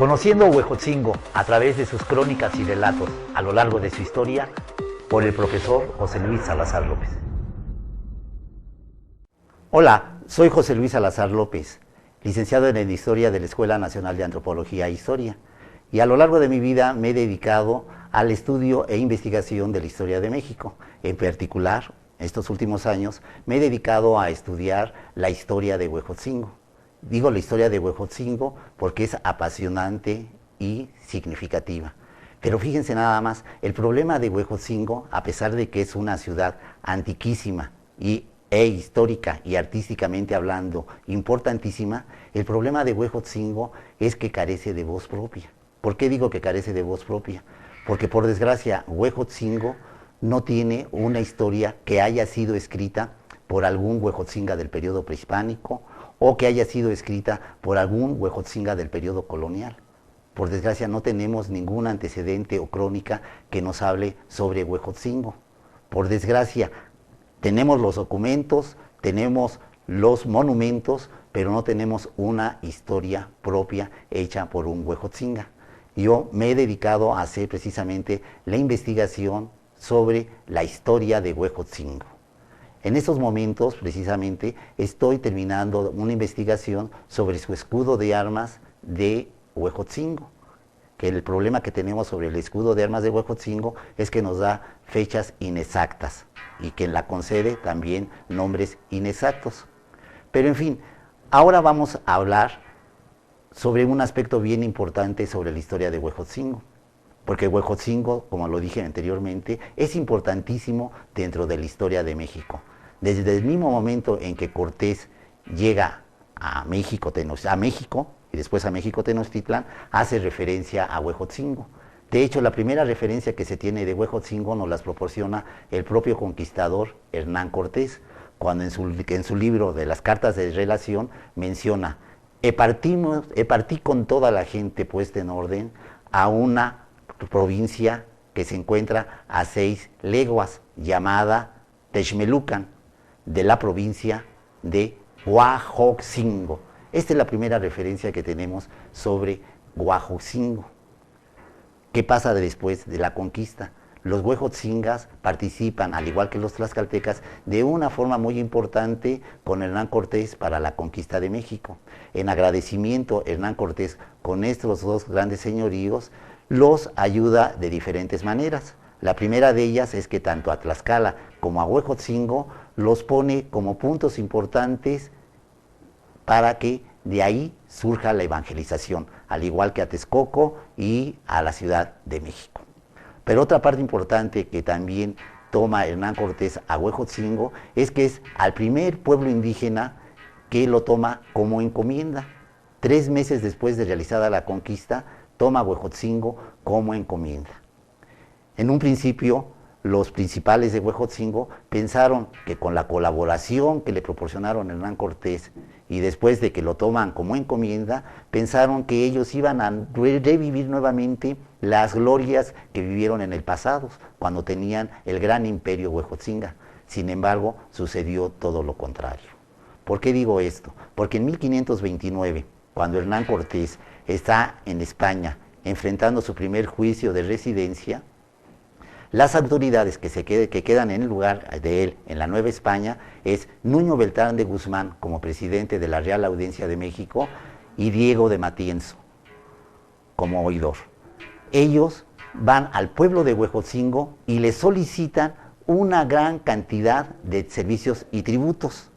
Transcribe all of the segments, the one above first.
Conociendo Huejotzingo a través de sus crónicas y relatos a lo largo de su historia, por el profesor José Luis Salazar López. Hola, soy José Luis Salazar López, licenciado en Historia de la Escuela Nacional de Antropología e Historia, y a lo largo de mi vida me he dedicado al estudio e investigación de la historia de México. En particular, estos últimos años me he dedicado a estudiar la historia de Huejotzingo. Digo la historia de Huejotzingo porque es apasionante y significativa. Pero fíjense nada más, el problema de Huejotzingo, a pesar de que es una ciudad antiquísima e histórica y artísticamente hablando importantísima, el problema de Huejotzingo es que carece de voz propia. ¿Por qué digo que carece de voz propia? Porque por desgracia Huejotzingo no tiene una historia que haya sido escrita por algún Huejotzinga del periodo prehispánico o que haya sido escrita por algún Huejotzinga del periodo colonial. Por desgracia no tenemos ningún antecedente o crónica que nos hable sobre Huejotzingo. Por desgracia tenemos los documentos, tenemos los monumentos, pero no tenemos una historia propia hecha por un Huejotzinga. Yo me he dedicado a hacer precisamente la investigación sobre la historia de Huejotzingo. En estos momentos, precisamente, estoy terminando una investigación sobre su escudo de armas de Huejotzingo, que el problema que tenemos sobre el escudo de armas de Huejotzingo es que nos da fechas inexactas y que la concede también nombres inexactos. Pero en fin, ahora vamos a hablar sobre un aspecto bien importante sobre la historia de Huejotzingo, porque Huejotzingo, como lo dije anteriormente, es importantísimo dentro de la historia de México. Desde el mismo momento en que Cortés llega a México y después a México Tenochtitlán, hace referencia a Huejotzingo. De hecho, la primera referencia que se tiene de Huejotzingo nos las proporciona el propio conquistador Hernán Cortés, cuando en su libro de las cartas de relación menciona: partí con toda la gente puesta en orden a una provincia que se encuentra a 6 leguas, llamada Texmelucan, de la provincia de Huajotzingo. Esta es la primera referencia que tenemos sobre Huajotzingo. ¿Qué pasa después de la conquista? Los huejotzingas participan, al igual que los tlaxcaltecas, de una forma muy importante con Hernán Cortés para la conquista de México. En agradecimiento, Hernán Cortés, con estos dos grandes señoríos, los ayuda de diferentes maneras. La primera de ellas es que tanto a Tlaxcala como a Huejotzingo los pone como puntos importantes para que de ahí surja la evangelización, al igual que a Texcoco y a la Ciudad de México. Pero otra parte importante que también toma Hernán Cortés a Huejotzingo es que es al primer pueblo indígena que lo toma como encomienda. 3 meses después de realizada la conquista, toma Huejotzingo como encomienda. En un principio, los principales de Huejotzingo pensaron que con la colaboración que le proporcionaron Hernán Cortés y después de que lo toman como encomienda, pensaron que ellos iban a revivir nuevamente las glorias que vivieron en el pasado, cuando tenían el gran imperio Huejotzinga. Sin embargo, sucedió todo lo contrario. ¿Por qué digo esto? Porque en 1529, cuando Hernán Cortés está en España enfrentando su primer juicio de residencia, las autoridades que quedan en el lugar de él, en la Nueva España, es Nuño Beltrán de Guzmán como presidente de la Real Audiencia de México y Diego de Matienzo como oidor. Ellos van al pueblo de Huejotzingo y le solicitan una gran cantidad de servicios y tributos.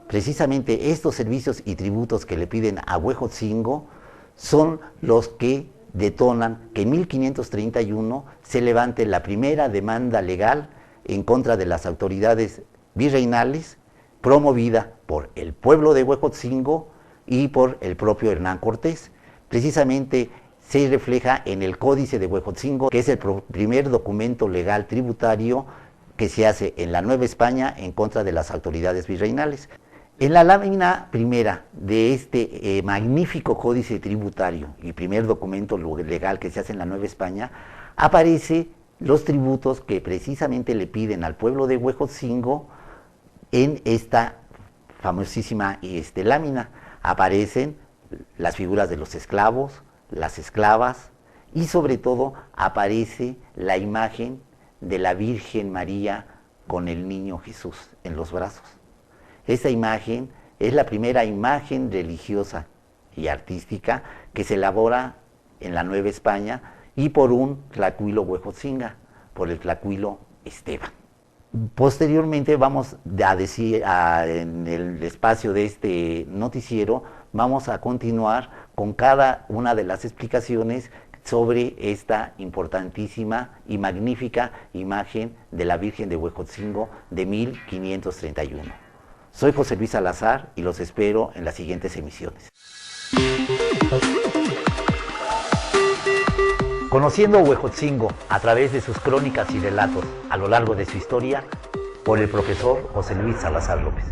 Precisamente estos servicios y tributos que le piden a Huejotzingo son los que detonan que en 1531 se levante la primera demanda legal en contra de las autoridades virreinales, promovida por el pueblo de Huejotzingo y por el propio Hernán Cortés. Precisamente se refleja en el Códice de Huejotzingo, que es el primer documento legal tributario que se hace en la Nueva España en contra de las autoridades virreinales. En la lámina primera de este magnífico códice tributario y primer documento legal que se hace en la Nueva España, aparece los tributos que precisamente le piden al pueblo de Huejotzingo en esta famosísima lámina. Aparecen las figuras de los esclavos, las esclavas y sobre todo aparece la imagen de la Virgen María con el niño Jesús en los brazos. Esta imagen es la primera imagen religiosa y artística que se elabora en la Nueva España y por un tlacuilo Huejotzinga, por el tlacuilo Esteban. Posteriormente vamos a decir, en el espacio de este noticiero, vamos a continuar con cada una de las explicaciones sobre esta importantísima y magnífica imagen de la Virgen de Huejotzingo de 1531. Soy José Luis Salazar y los espero en las siguientes emisiones. Conociendo Huejotzingo a través de sus crónicas y relatos a lo largo de su historia, por el profesor José Luis Salazar López.